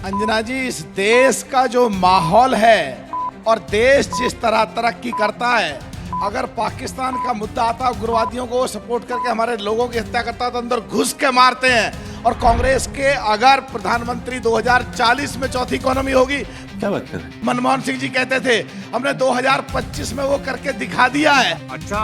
अंजना जी, इस देश का जो माहौल है और देश जिस तरह तरक्की करता है, अगर पाकिस्तान का मुद्दा आता है, उग्रवादियों को सपोर्ट करके हमारे लोगों की हत्या करता है तो अंदर घुस के मारते हैं। और कांग्रेस के अगर प्रधानमंत्री 2040 में चौथी इकोनॉमी होगी, क्या बात कर रहे हैं? मनमोहन सिंह जी कहते थे हमने 2025 में वो करके दिखा दिया है। अच्छा,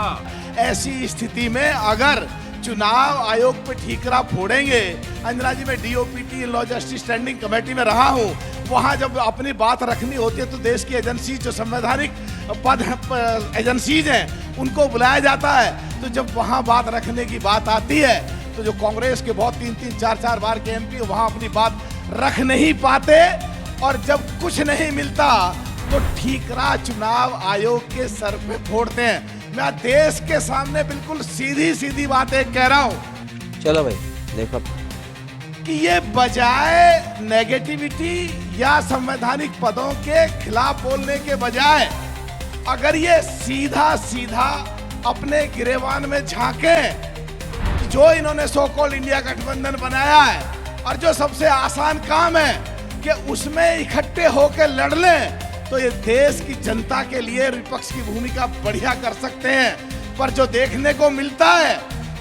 ऐसी स्थिति में अगर चुनाव आयोग पे ठीकरा फोड़ेंगे, अंजना जी, मैं DOPT law justice standing committee में रहा हूँ, वहाँ जब अपनी बात रखनी होती है तो देश की एजेंसी, जो संवैधानिक पद एजेंसीज हैं, उनको बुलाया जाता है। तो जब वहाँ बात रखने की बात आती है तो जो कांग्रेस के बहुत 3-3, 4-4 बार के एमपी वहाँ अपनी बात रख नहीं पाते, और जब कुछ नहीं मिलता तो ठीकरा चुनाव आयोग के सर पे फोड़ते हैं। मैं देश के सामने बिल्कुल सीधी सीधी बातें कह रहा हूं। चलो भाई देखो कि ये बजाय नेगेटिविटी या संवैधानिक पदों के खिलाफ बोलने के बजाय अगर ये सीधा सीधा अपने गिरेबान में झांके, जो इन्होंने सो कॉल्ड इंडिया गठबंधन बनाया है और जो सबसे आसान काम है कि उसमें इकट्ठे होकर लड़ लें, तो ये देश की जनता के लिए विपक्ष की भूमिका बढ़िया कर सकते हैं। पर जो देखने को मिलता है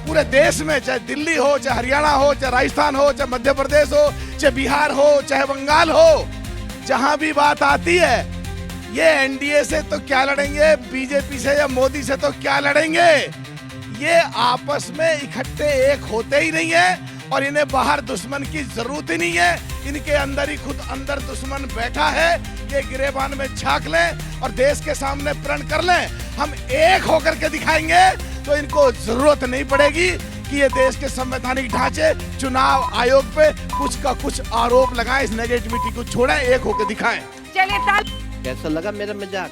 पूरे देश में, चाहे दिल्ली हो, चाहे हरियाणा हो, चाहे राजस्थान हो, चाहे मध्य प्रदेश हो, चाहे बिहार हो, चाहे बंगाल हो, जहां भी बात आती है, ये एनडीए से तो क्या लड़ेंगे, बीजेपी से या मोदी से तो क्या लड़ेंगे, ये आपस में इकट्ठे एक होते ही नहीं है। और इन्हें बाहर दुश्मन की जरूरत ही नहीं है, इनके अंदर ही खुद अंदर दुश्मन बैठा है। ये गिरेबान में झांक लें और देश के सामने प्रण कर लें, हम एक होकर के दिखाएंगे, तो इनको जरूरत नहीं पड़ेगी कि ये देश के संवैधानिक ढांचे, चुनाव आयोग पे कुछ का कुछ आरोप लगाएं। इस नेगेटिविटी को छोड़ें, एक होकर दिखाएं। चलिए ताल कैसा लगा मेरा मजाक?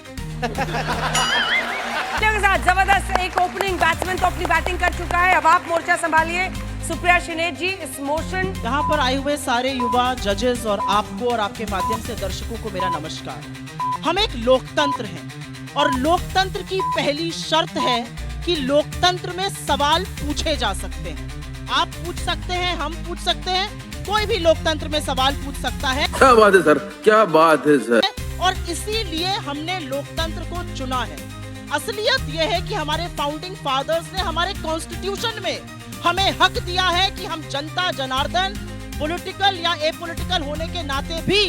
के साथ जबरदस्त एक ओपनिंग बैट्समैन तो अपनी बैटिंग कर चुका है, अब आप मोर्चा संभालिए। सुप्रिया शिनेट जी, इस मोशन यहाँ पर आए हुए सारे युवा जजेस और आपको और आपके माध्यम से दर्शकों को मेरा नमस्कार। हम एक लोकतंत्र हैं और लोकतंत्र की पहली शर्त है कि लोकतंत्र में सवाल पूछे जा सकते हैं। आप पूछ सकते हैं, हम पूछ सकते हैं, कोई भी लोकतंत्र में सवाल पूछ सकता है। क्या बात है सर, क्या बात है सर। और इसीलिए हमने लोकतंत्र को चुना है। असलियत यह है कि हमारे फाउंडिंग फादर्स ने हमारे कॉन्स्टिट्यूशन में हमें हक दिया है कि हम जनता जनार्दन पॉलिटिकल या एपॉलिटिकल होने के नाते भी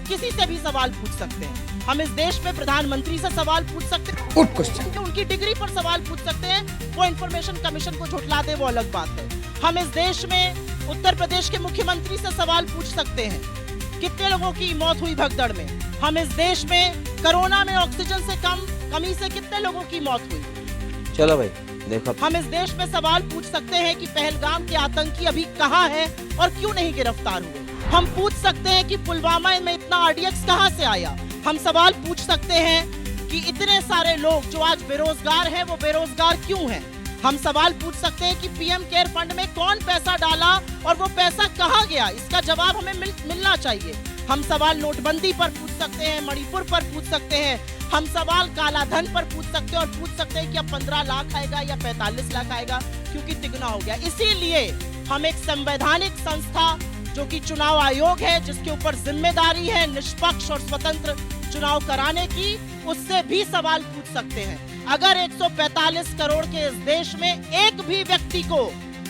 किसी से भी सवाल पूछ सकते हैं। हम इस देश में प्रधानमंत्री से सवाल पूछ सकते हैं, उनकी डिग्री पर सवाल पूछ सकते हैं, वो इंफॉर्मेशन कमीशन को झुठला दे वो अलग बात है। हम इस देश में उत्तर प्रदेश के मुख्यमंत्री से सवाल पूछ सकते हैं, कितने लोगों की मौत हुई भगदड़ में। हम इस देश में कोरोना में ऑक्सीजन से कमी से कितने लोगों की मौत हुई। चलो भाई देखो हम इस देश में सवाल पूछ सकते हैं कि पहलगाम के आतंकी अभी कहाँ है और क्यों नहीं गिरफ्तार हुए। हम पूछ सकते हैं कि पुलवामा में इतना आरडीएक्स कहाँ से आया। हम सवाल पूछ सकते हैं कि इतने सारे लोग जो आज बेरोजगार हैं वो बेरोजगार क्यों हैं। हम सवाल पूछ सकते हैं कि पीएम केयर फंड में कौन पैसा डाला और वो पैसा कहाँ गया, इसका जवाब हमें मिलना चाहिए। हम सवाल नोटबंदी पर पूछ सकते हैं, मणिपुर पर पूछ सकते हैं, हम सवाल काला धन पर पूछ सकते हैं और पूछ सकते हैं कि अब 15 लाख आएगा या 45 लाख आएगा क्योंकि तिगुना हो गया। इसीलिए हम एक संवैधानिक संस्था जो कि चुनाव आयोग है, जिसके ऊपर जिम्मेदारी है निष्पक्ष और स्वतंत्र चुनाव कराने की, उससे भी सवाल पूछ सकते हैं। अगर 145 करोड़ के इस देश में एक भी व्यक्ति को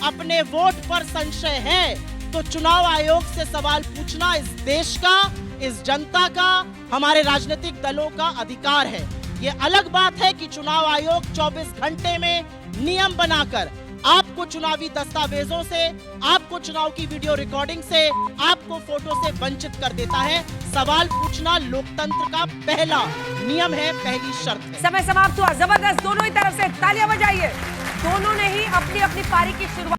अपने वोट पर संशय है तो चुनाव आयोग से सवाल पूछना इस देश का, इस जनता का, हमारे राजनीतिक दलों का अधिकार है। ये अलग बात है कि चुनाव आयोग 24 घंटे में नियम बनाकर आपको चुनावी दस्तावेजों से, आपको चुनाव की वीडियो रिकॉर्डिंग से, आपको फोटो से वंचित कर देता है। सवाल पूछना लोकतंत्र का पहला नियम है, पहली शर्त है। समय समाप्त हुआ। जबरदस्त, दोनों ही तरफ से तालियां बजाइए। दोनों ने ही अपनी अपनी पारी की शुरुआत